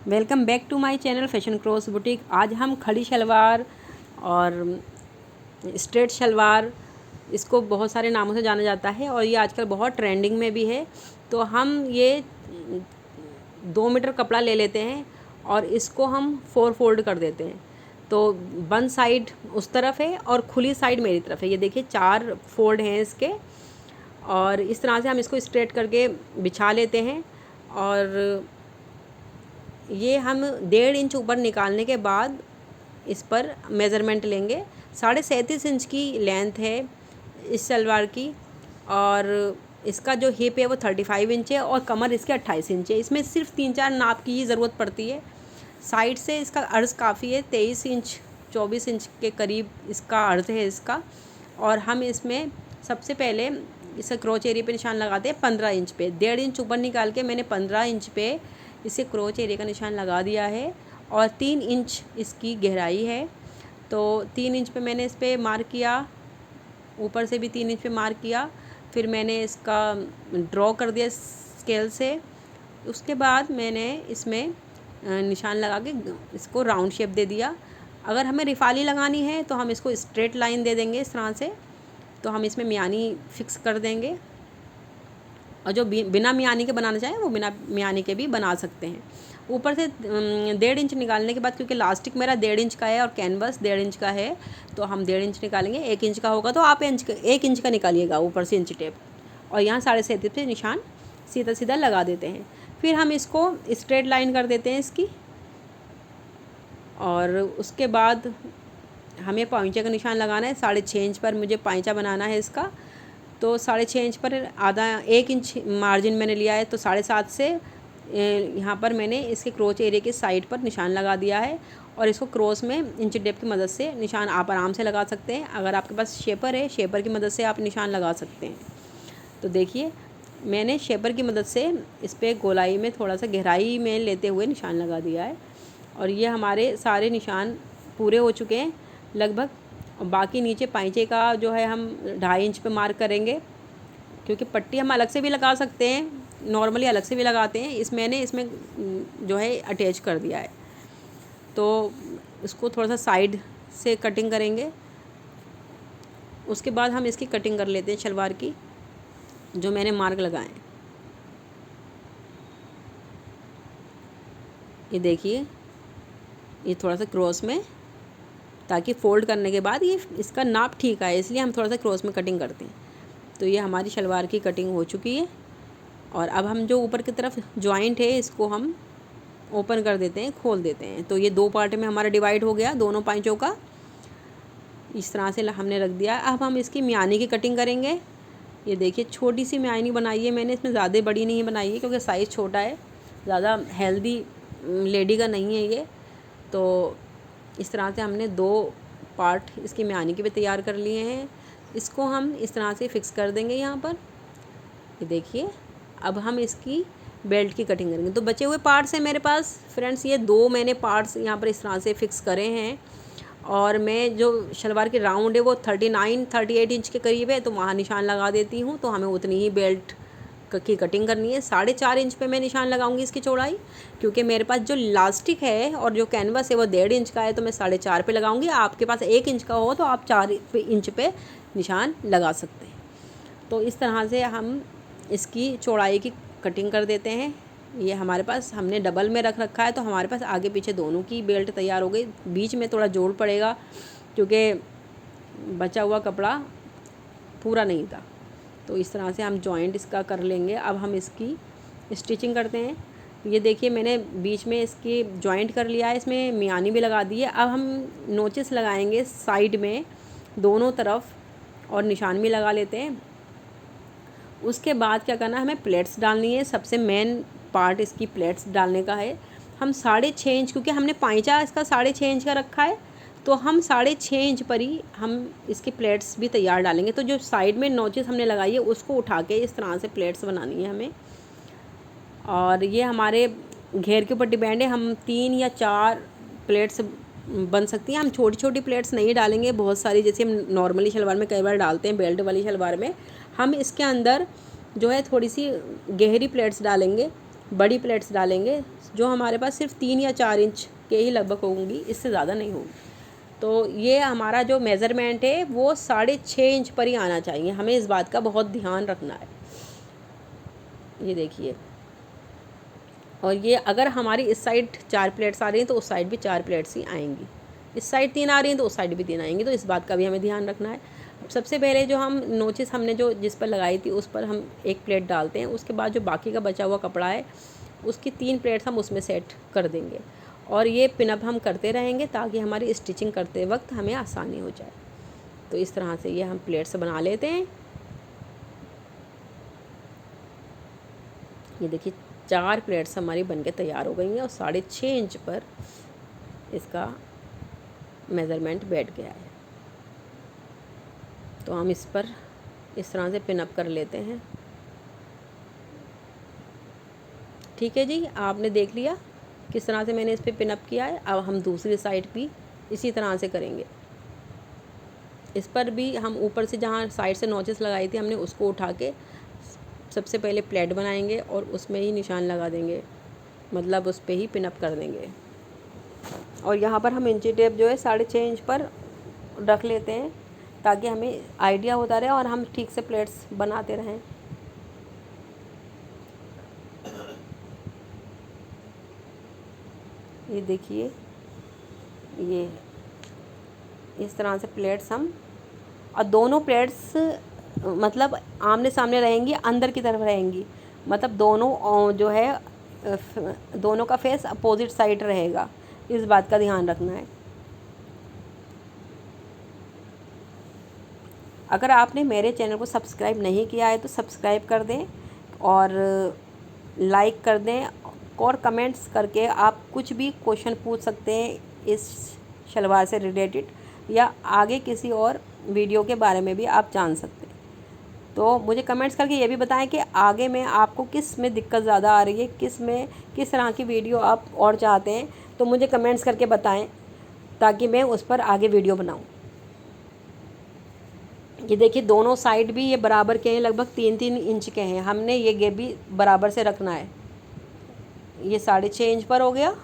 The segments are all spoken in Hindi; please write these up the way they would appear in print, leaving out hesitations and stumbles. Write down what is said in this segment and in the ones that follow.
Welcome back to my channel fashion cross boutique. आज हम खड़ी शलवार और स्ट्रेट शलवार, इसको बहुत सारे नामों से जाना जाता है और ये आजकल बहुत ट्रेंडिंग में भी है। तो हम ये 2 मीटर कपड़ा ले लेते हैं और इसको हम 4 फोल्ड कर देते हैं। तो बंद साइड उस तरफ है और खुली साइड मेरी तरफ है। ये देखिए 4 फोल्ड हैं इसके, और इस तरह से हम इसको स्ट्रेट करके बिछा लेते हैं। और ये हम 1.5 इंच ऊपर निकालने के बाद इस पर मेज़रमेंट लेंगे। 37.5 इंच की लेंथ है इस सलवार की, और इसका जो हिप है वो 35 इंच है और कमर इसके 28 इंच है। इसमें सिर्फ 3-4 नाप की ही ज़रूरत पड़ती है। साइड से इसका अर्ज़ काफ़ी है, 23 इंच 24 इंच के करीब इसका अर्ज़ है इसका। और हम इसमें सबसे पहले इसे क्रोच एरिया पे निशान लगाते हैं 15 इंच पे। 1.5 इंच ऊपर निकाल के मैंने 15 इंच पे इसे क्रोच एरिया का निशान लगा दिया है। और 3 इंच इसकी गहराई है, तो 3 इंच पे मैंने इस पर मार्क किया, ऊपर से भी 3 इंच पे मार्क किया। फिर मैंने इसका ड्रॉ कर दिया स्केल से। उसके बाद मैंने इसमें निशान लगा के इसको राउंड शेप दे दिया। अगर हमें रिफाली लगानी है तो हम इसको स्ट्रेट लाइन दे देंगे इस तरह से। तो हम इसमें मियानी फिक्स कर देंगे, और जो बिना मियानी के बनाना चाहें वो बिना मियानी के भी बना सकते हैं। ऊपर से 1.5 इंच निकालने के बाद, क्योंकि लास्टिक मेरा 1.5 इंच का है और कैनवस 1.5 इंच का है, तो हम 1.5 इंच निकालेंगे। 1 इंच का होगा तो आप 1 इंच का निकालिएगा ऊपर से इंच टेप, और यहाँ 37.5 पे निशान सीधा सीधा लगा देते हैं। फिर हम इसको स्ट्रेट लाइन कर देते हैं इसकी, और उसके बाद हमें पाँचे का निशान लगाना है। 6.5 इंच पर मुझे पाँचा बनाना है इसका। तो 6.5 इंच पर आधा 1 इंच मार्जिन मैंने लिया है, तो 7.5 से यहाँ पर मैंने इसके क्रोच एरिया के साइड पर निशान लगा दिया है। और इसको क्रॉस में इंच टेप की मदद से निशान आप आराम से लगा सकते हैं। अगर आपके पास शेपर है, शेपर की मदद से आप निशान लगा सकते हैं। तो देखिए मैंने शेपर की मदद से इस पर गोलाई में थोड़ा सा गहराई में लेते हुए निशान लगा दिया है। और ये हमारे सारे निशान पूरे हो चुके हैं लगभग। बाकी नीचे पाँचे का जो है हम 2.5 इंच पे मार्क करेंगे, क्योंकि पट्टी हम अलग से भी लगा सकते हैं, नॉर्मली अलग से भी लगाते हैं। मैंने इसमें जो है अटैच कर दिया है। तो इसको थोड़ा सा साइड से कटिंग करेंगे। उसके बाद हम इसकी कटिंग कर लेते हैं शलवार की, जो मैंने मार्क लगाए हैं। ये देखिए, ये थोड़ा सा क्रॉस में, ताकि फ़ोल्ड करने के बाद ये इसका नाप ठीक आए, इसलिए हम थोड़ा सा क्रॉस में कटिंग करते हैं। तो ये हमारी शलवार की कटिंग हो चुकी है। और अब हम जो ऊपर की तरफ जॉइंट है इसको हम ओपन कर देते हैं, खोल देते हैं। तो ये 2 पार्ट में हमारा डिवाइड हो गया दोनों पाँचों का। इस तरह से हमने रख दिया। अब हम इसकी मियानी की कटिंग करेंगे। ये देखिए छोटी सी मियानी बनाई है मैंने, इसमें ज़्यादा बड़ी नहीं बनाई है क्योंकि साइज़ छोटा है, ज़्यादा हेल्दी लेडी का नहीं है ये। तो इस तरह से हमने 2 पार्ट इसकी मियानी के भी तैयार कर लिए हैं। इसको हम इस तरह से फिक्स कर देंगे यहाँ पर। ये देखिए, अब हम इसकी बेल्ट की कटिंग करेंगे। तो बचे हुए पार्ट्स हैं मेरे पास फ्रेंड्स, ये 2 मैंने पार्ट्स यहाँ पर इस तरह से फिक्स करे हैं। और मैं जो शलवार की राउंड है वो 38 इंच के करीब है, तो वहाँ निशान लगा देती हूँ। तो हमें उतनी ही बेल्ट की कटिंग करनी है। 4.5 इंच पे मैं निशान लगाऊंगी इसकी चौड़ाई, क्योंकि मेरे पास जो लास्टिक है और जो कैनवस है वो 1.5 इंच का है, तो मैं 4.5 पे लगाऊंगी। आपके पास 1 इंच का हो तो आप 4 इंच पे निशान लगा सकते हैं। तो इस तरह से हम इसकी चौड़ाई की कटिंग कर देते हैं। ये हमारे पास हमने डबल में रख रखा है, तो हमारे पास आगे पीछे दोनों की बेल्ट तैयार हो गई। बीच में थोड़ा जोड़ पड़ेगा क्योंकि बचा हुआ कपड़ा पूरा नहीं था। तो इस तरह से हम जॉइंट इसका कर लेंगे। अब हम इसकी स्टिचिंग करते हैं। ये देखिए मैंने बीच में इसकी जॉइंट कर लिया है, इसमें मियानी भी लगा दी है। अब हम नोचेस लगाएंगे साइड में दोनों तरफ, और निशान भी लगा लेते हैं। उसके बाद क्या करना है, हमें प्लेट्स डालनी है। सबसे मेन पार्ट इसकी प्लेट्स डालने का है। हम 6.5 इंच, क्योंकि हमने पाँचा इसका 6.5 इंच का रखा है, तो हम 6.5 इंच पर ही हम इसकी प्लेट्स भी तैयार डालेंगे। तो जो साइड में नोचेस हमने लगाई है उसको उठा के इस तरह से प्लेट्स बनानी है हमें। और ये हमारे घेर के ऊपर डिपेंड है, हम 3 या 4 प्लेट्स बन सकती हैं। हम छोटी छोटी प्लेट्स नहीं डालेंगे बहुत सारी, जैसे हम नॉर्मली शलवार में कई बार डालते हैं बेल्ट वाली शलवार में। हम इसके अंदर जो है थोड़ी सी गहरी प्लेट्स डालेंगे, बड़ी प्लेट्स डालेंगे जो हमारे पास सिर्फ 3 या 4 इंच के ही लगभग होंगी, इससे ज़्यादा नहीं होगी। तो ये हमारा जो मेज़रमेंट है वो 6.5 इंच पर ही आना चाहिए, हमें इस बात का बहुत ध्यान रखना है। ये देखिए, और ये अगर हमारी इस साइड 4 प्लेट्स आ रही हैं तो उस साइड भी 4 प्लेट्स ही आएंगी, इस साइड 3 आ रही हैं तो उस साइड भी 3 आएंगी, तो इस बात का भी हमें ध्यान रखना है। अब सबसे पहले जो हम नोचिस हमने जो जिस पर लगाई थी उस पर हम एक प्लेट डालते हैं, उसके बाद जो बाकी का बचा हुआ कपड़ा है उसकी 3 प्लेट्स हम उसमें सेट कर देंगे, और ये पिनअप हम करते रहेंगे ताकि हमारी स्टिचिंग करते वक्त हमें आसानी हो जाए। तो इस तरह से ये हम प्लेट्स बना लेते हैं। ये देखिए 4 प्लेट्स हमारी बनके तैयार हो गई हैं और 6.5 इंच पर इसका मेज़रमेंट बैठ गया है। तो हम इस पर इस तरह से पिनअप कर लेते हैं। ठीक है जी, आपने देख लिया किस तरह से मैंने इस पर पिनअप किया है। अब हम दूसरी साइड भी इसी तरह से करेंगे। इस पर भी हम ऊपर से जहाँ साइड से नॉचेस लगाई थी हमने उसको उठा के सबसे पहले प्लेट बनाएंगे और उसमें ही निशान लगा देंगे, मतलब उस पर ही पिनअप कर देंगे। और यहाँ पर हम इंची टेप जो है 6.5 इंच पर रख लेते हैं ताकि हमें आइडिया होता रहे और हम ठीक से प्लेट्स बनाते रहें। ये देखिए, ये इस तरह से प्लेट्स हम, और दोनों प्लेट्स मतलब आमने सामने रहेंगी, अंदर की तरफ रहेंगी, मतलब दोनों जो है दोनों का फेस अपोजिट साइड रहेगा, इस बात का ध्यान रखना है। अगर आपने मेरे चैनल को सब्सक्राइब नहीं किया है तो सब्सक्राइब कर दें और लाइक कर दें, और कमेंट्स करके आप कुछ भी क्वेश्चन पूछ सकते हैं इस शलवार से रिलेटेड, या आगे किसी और वीडियो के बारे में भी आप जान सकते हैं। तो मुझे कमेंट्स करके ये भी बताएं कि आगे में आपको किस में दिक्कत ज़्यादा आ रही है, किस तरह की वीडियो आप और चाहते हैं, तो मुझे कमेंट्स करके बताएं ताकि मैं उस पर आगे वीडियो बनाऊं। ये देखिए दोनों साइड भी ये बराबर के हैं, लगभग 3-3 इंच के हैं, हमने ये गैप भी बराबर से रखना है। ये 6.5 इंच पर हो गया,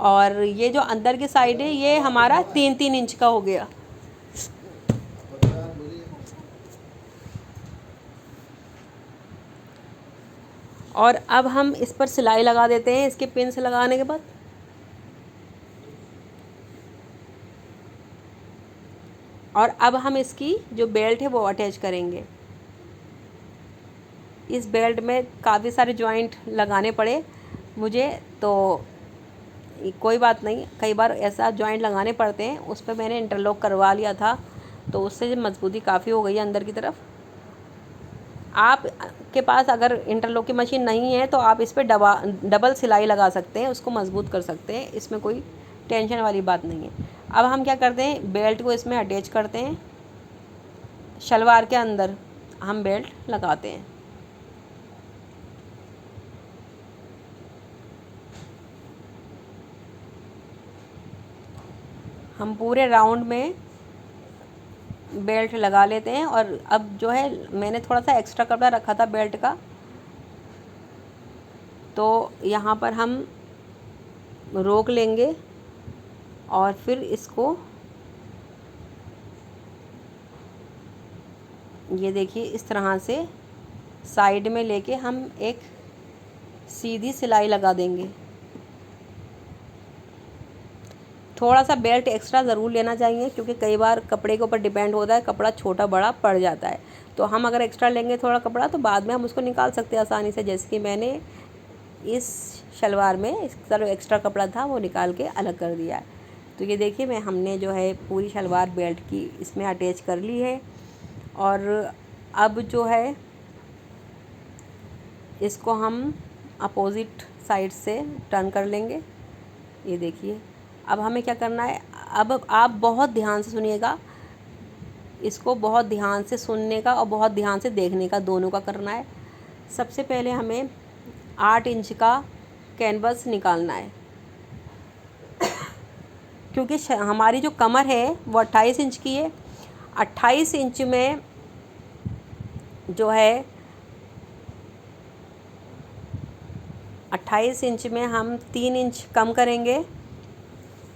और ये जो अंदर की साइड है ये हमारा 3-3 इंच का हो गया। और अब हम इस पर सिलाई लगा देते हैं इसके पिन से लगाने के बाद। और अब हम इसकी जो बेल्ट है वो अटैच करेंगे। इस बेल्ट में काफ़ी सारे जॉइंट लगाने पड़े मुझे, तो कोई बात नहीं, कई बार ऐसा जॉइंट लगाने पड़ते हैं, उस पर मैंने इंटरलॉक करवा लिया था तो उससे मजबूती काफ़ी हो गई है अंदर की तरफ। आप के पास अगर इंटरलॉक की मशीन नहीं है तो आप इस पर डबल सिलाई लगा सकते हैं, उसको मजबूत कर सकते हैं, इसमें कोई टेंशन वाली बात नहीं है। अब हम क्या करते हैं, बेल्ट को इसमें अटैच करते हैं, शलवार के अंदर हम बेल्ट लगाते हैं। हम पूरे राउंड में बेल्ट लगा लेते हैं। और अब जो है मैंने थोड़ा सा एक्स्ट्रा कपड़ा रखा था बेल्ट का, तो यहाँ पर हम रोक लेंगे और फिर इसको, ये देखिए इस तरह से साइड में लेके हम एक सीधी सिलाई लगा देंगे। थोड़ा सा बेल्ट एक्स्ट्रा ज़रूर लेना चाहिए क्योंकि कई बार कपड़े के ऊपर डिपेंड होता है, कपड़ा छोटा बड़ा पड़ जाता है, तो हम अगर एक्स्ट्रा लेंगे थोड़ा कपड़ा तो बाद में हम उसको निकाल सकते हैं आसानी से, जैसे कि मैंने इस शलवार में इसका जो एक्स्ट्रा कपड़ा था वो निकाल के अलग कर दिया है। तो ये देखिए हमने जो है पूरी शलवार बेल्ट की इसमें अटैच कर ली है। और अब जो है इसको हम अपोजिट साइड से टर्न कर लेंगे। ये देखिए अब हमें क्या करना है, अब आप बहुत ध्यान से सुनिएगा, इसको बहुत ध्यान से सुनने का और बहुत ध्यान से देखने का, दोनों का करना है। सबसे पहले हमें 8 इंच का कैनवस निकालना है क्योंकि हमारी जो कमर है वो 28 इंच की है। 28 इंच में जो है 28 इंच में हम 3 इंच कम करेंगे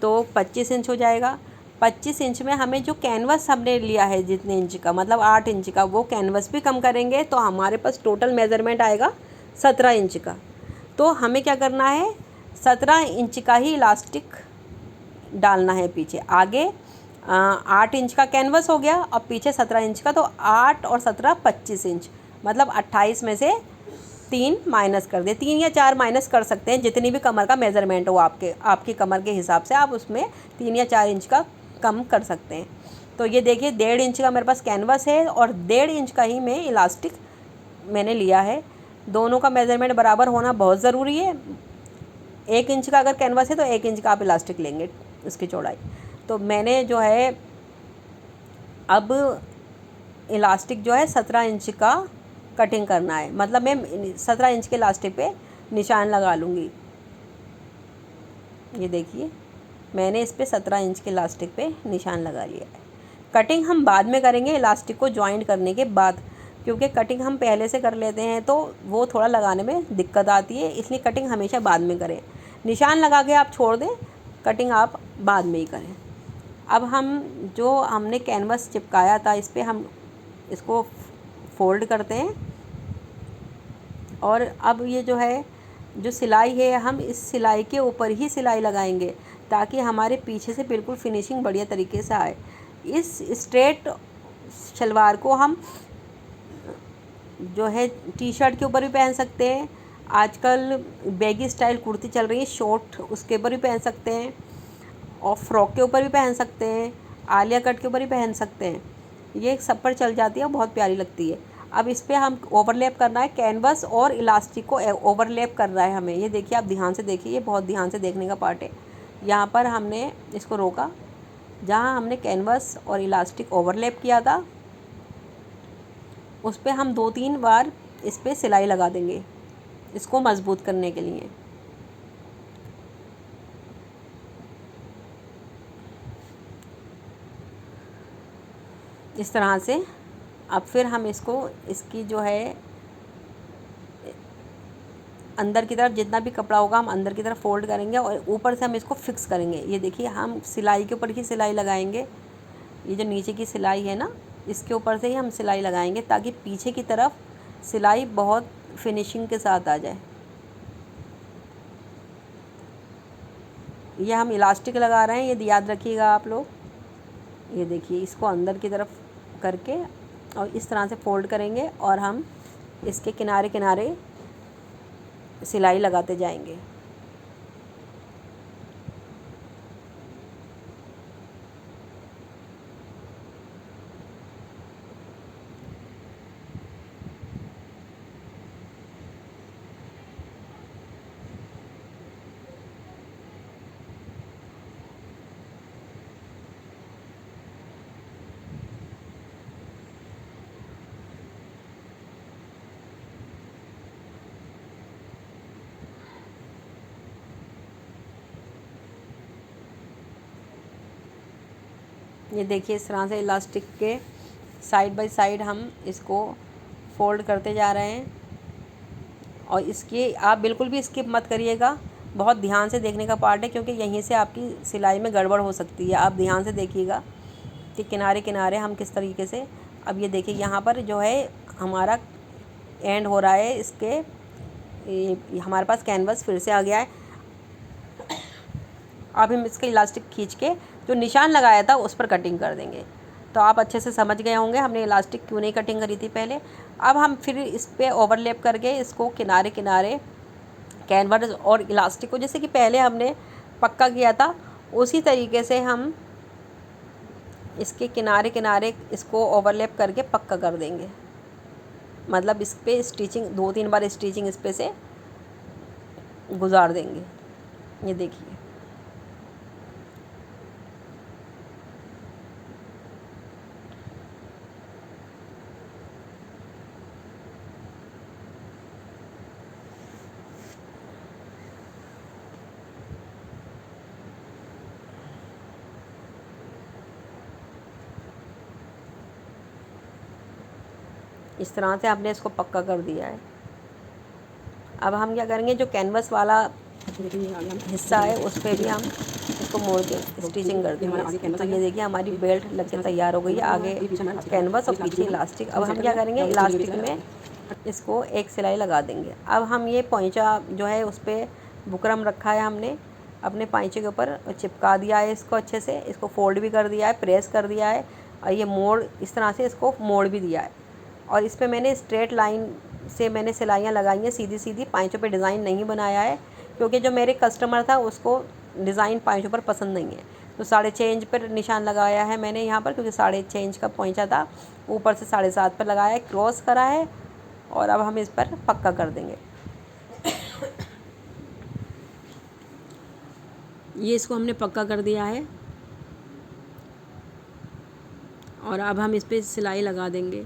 तो 25 इंच हो जाएगा। 25 इंच में हमें जो कैनवस हमने लिया है जितने इंच का, मतलब 8 इंच का, वो कैनवस भी कम करेंगे तो हमारे पास टोटल मेज़रमेंट आएगा 17 इंच का। तो हमें क्या करना है, 17 इंच का ही इलास्टिक डालना है पीछे। आगे 8 इंच का कैनवस हो गया और पीछे 17 इंच का, तो 8 और 17 25 इंच, मतलब 28 में से 3 माइनस कर दे। 3 या 4 माइनस कर सकते हैं, जितनी भी कमर का मेज़रमेंट हो आपकी कमर के हिसाब से आप उसमें 3 या 4 इंच का कम कर सकते हैं। तो ये देखिए 1.5 इंच का मेरे पास कैनवस है और 1.5 इंच का ही मैं इलास्टिक मैंने लिया है। दोनों का मेज़रमेंट बराबर होना बहुत ज़रूरी है। 1 इंच का अगर कैनवस है तो 1 इंच का आप इलास्टिक लेंगे उसकी चौड़ाई। तो मैंने जो है अब इलास्टिक जो है 17 इंच का कटिंग करना है, मतलब मैं 17 इंच के इलास्टिक पे निशान लगा लूँगी। ये देखिए मैंने इस पे 17 इंच के इलास्टिक पे निशान लगा लिया है। कटिंग हम बाद में करेंगे इलास्टिक को जॉइंट करने के बाद, क्योंकि कटिंग हम पहले से कर लेते हैं तो वो थोड़ा लगाने में दिक्कत आती है, इसलिए कटिंग हमेशा बाद में करें। निशान लगा के आप छोड़ दें, कटिंग आप बाद में ही करें। अब हम जो हमने कैनवस चिपकाया था इस पर हम इसको फोल्ड करते हैं और अब ये जो है जो सिलाई है हम इस सिलाई के ऊपर ही सिलाई लगाएंगे ताकि हमारे पीछे से बिल्कुल फिनिशिंग बढ़िया तरीके से आए। इस स्ट्रेट शलवार को हम जो है टी शर्ट के ऊपर भी पहन सकते हैं, आजकल बैगी स्टाइल कुर्ती चल रही है शॉर्ट, उसके ऊपर भी पहन सकते हैं और फ्रॉक के ऊपर भी पहन सकते हैं, आलिया कट के ऊपर भी पहन सकते हैं। ये सब पर चल जाती है, बहुत प्यारी लगती है। अब इस पर हम ओवरलैप करना है, कैनवस और इलास्टिक को ओवरलैप करना है हमें। ये देखिए आप ध्यान से देखिए, ये बहुत ध्यान से देखने का पार्ट है। यहाँ पर हमने इसको रोका, जहाँ हमने कैनवस और इलास्टिक ओवरलैप किया था उस पर हम 2-3 बार इस पर सिलाई लगा देंगे इसको मज़बूत करने के लिए। इस तरह से अब फिर हम इसको इसकी जो है अंदर की तरफ जितना भी कपड़ा होगा हम अंदर की तरफ फोल्ड करेंगे और ऊपर से हम इसको फिक्स करेंगे। ये देखिए हम सिलाई के ऊपर ही सिलाई लगाएंगे, ये जो नीचे की सिलाई है ना इसके ऊपर से ही हम सिलाई लगाएंगे ताकि पीछे की तरफ सिलाई बहुत फिनिशिंग के साथ आ जाए। ये हम इलास्टिक लगा रहे हैं, ये याद रखिएगा आप लोग। ये देखिए इसको अंदर की तरफ करके और इस तरह से फोल्ड करेंगे और हम इसके किनारे किनारे सिलाई लगाते जाएंगे। ये देखिए इस तरह से इलास्टिक के साइड बाय साइड हम इसको फोल्ड करते जा रहे हैं और इसकी आप बिल्कुल भी स्किप मत करिएगा, बहुत ध्यान से देखने का पार्ट है क्योंकि यहीं से आपकी सिलाई में गड़बड़ हो सकती है। आप ध्यान से देखिएगा कि किनारे किनारे हम किस तरीके से। अब ये देखिए यहाँ पर जो है हमारा एंड हो रहा है इसके, हमारे पास कैनवस फिर से आ गया है। अब हम इसका इलास्टिक खींच के जो निशान लगाया था उस पर कटिंग कर देंगे। तो आप अच्छे से समझ गए होंगे हमने इलास्टिक क्यों नहीं कटिंग करी थी पहले। अब हम फिर इस पर ओवरलैप करके इसको किनारे किनारे कैनवस और इलास्टिक को जैसे कि पहले हमने पक्का किया था उसी तरीके से हम इसके किनारे किनारे इसको ओवरलैप करके पक्का कर देंगे। मतलब इस पर स्टिचिंग 2-3 बार स्टिचिंग इस पे से गुजार देंगे। ये देखिए इस तरह से हमने इसको पक्का कर दिया है। अब हम क्या करेंगे, जो कैनवस वाला हिस्सा है उस पर भी हम इसको मोड़ के स्टिचिंग कर देंगे। तो ये देखिए हमारी बेल्ट लग के तैयार हो गई है, आगे कैनवस और पीछे इलास्टिक। अब हम क्या करेंगे, इलास्टिक में इसको एक सिलाई लगा देंगे। अब हम ये पोंचा जो है उस पर बुकरम रखा है, हमने अपने पाइचे के ऊपर चिपका दिया है इसको अच्छे से। इसको फोल्ड भी कर दिया है, प्रेस कर दिया है, और ये मोड़ इस तरह से इसको मोड़ भी दिया है। और इस पर मैंने स्ट्रेट लाइन से मैंने सिलाइयाँ लगाई हैं, सीधी सीधी। पाइचों पे डिज़ाइन नहीं बनाया है, क्योंकि जो मेरे कस्टमर था उसको डिज़ाइन पाइचों पर पसंद नहीं है। तो 6.5 इंच पर निशान लगाया है मैंने यहाँ पर, क्योंकि 6.5 इंच का पोंचा था। ऊपर से 7.5 पर लगाया है, क्रॉस करा है। और अब हम इस पर पक्का कर देंगे। ये इसको हमने पक्का कर दिया है, और अब हम इस पर सिलाई लगा देंगे।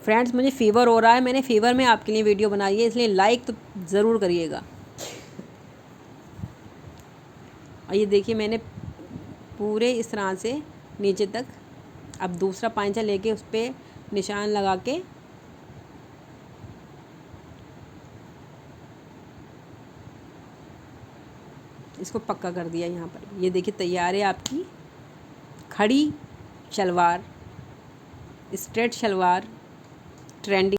फ्रेंड्स, मुझे फ़ीवर हो रहा है, मैंने फ़ीवर में आपके लिए वीडियो बनाई है, इसलिए लाइक तो ज़रूर करिएगा। और ये देखिए मैंने पूरे इस तरह से नीचे तक अब दूसरा पांचा लेके उस पर निशान लगा के इसको पक्का कर दिया यहाँ पर। ये देखिए तैयार है आपकी खड़ी शलवार, स्ट्रेट शलवार, ट्रेंडिंग।